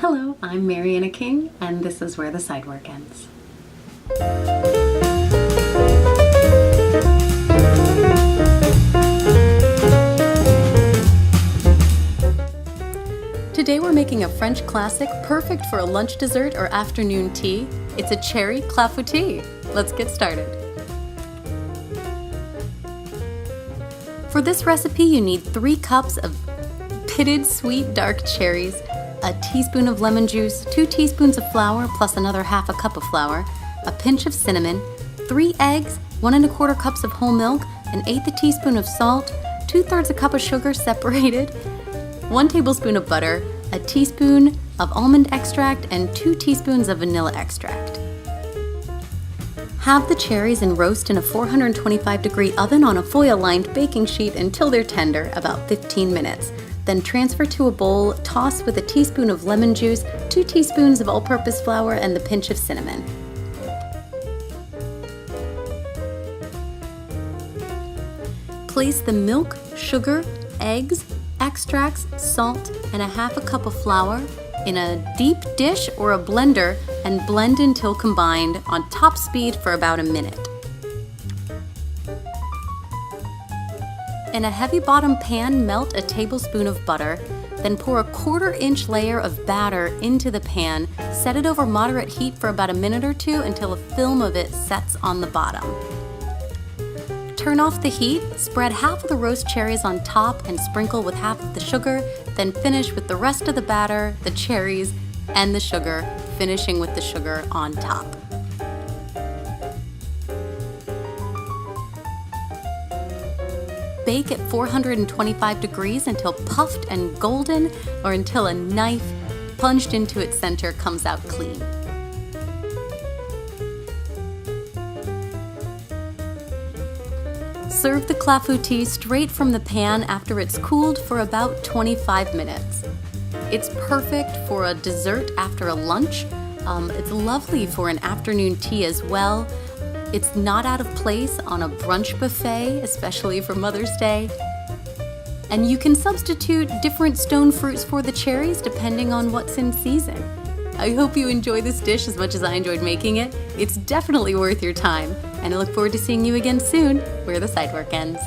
Hello, I'm Mariana King, and this is Where the Sidework Ends. Today we're making a French classic perfect for a lunch dessert or afternoon tea. It's a cherry clafoutis. Let's get started. For this recipe, you need 3 cups of pitted sweet dark cherries, a teaspoon of lemon juice, 2 teaspoons of flour plus another half a cup of flour, a pinch of cinnamon, 3 eggs, 1 1/4 cups of whole milk, an 1/8 teaspoon of salt, 2/3 a cup of sugar separated, 1 tablespoon of butter, a teaspoon of almond extract, and 2 teaspoons of vanilla extract. Have the cherries and roast in a 425-degree oven on a foil-lined baking sheet until they're tender, about 15 minutes. Then transfer to a bowl, toss with a teaspoon of lemon juice, 2 teaspoons of all-purpose flour, and the pinch of cinnamon. Place the milk, sugar, eggs, extracts, salt, and a half a cup of flour in a deep dish or a blender and blend until combined on top speed for about a minute. In a heavy bottom pan, melt a tablespoon of butter, then pour a 1/4 inch layer of batter into the pan, set it over moderate heat for about a minute or 2 until a film of it sets on the bottom. Turn off the heat, spread half of the roast cherries on top and sprinkle with half of the sugar, then finish with the rest of the batter, the cherries, and the sugar, finishing with the sugar on top. Bake at 425 degrees until puffed and golden, or until a knife plunged into its center comes out clean. Serve the clafoutis straight from the pan after it's cooled for about 25 minutes. It's perfect for a dessert after a lunch. It's lovely for an afternoon tea as well. It's not out of place on a brunch buffet, especially for Mother's Day. And you can substitute different stone fruits for the cherries depending on what's in season. I hope you enjoy this dish as much as I enjoyed making it. It's definitely worth your time, and I look forward to seeing you again soon, where the Sidework Ends.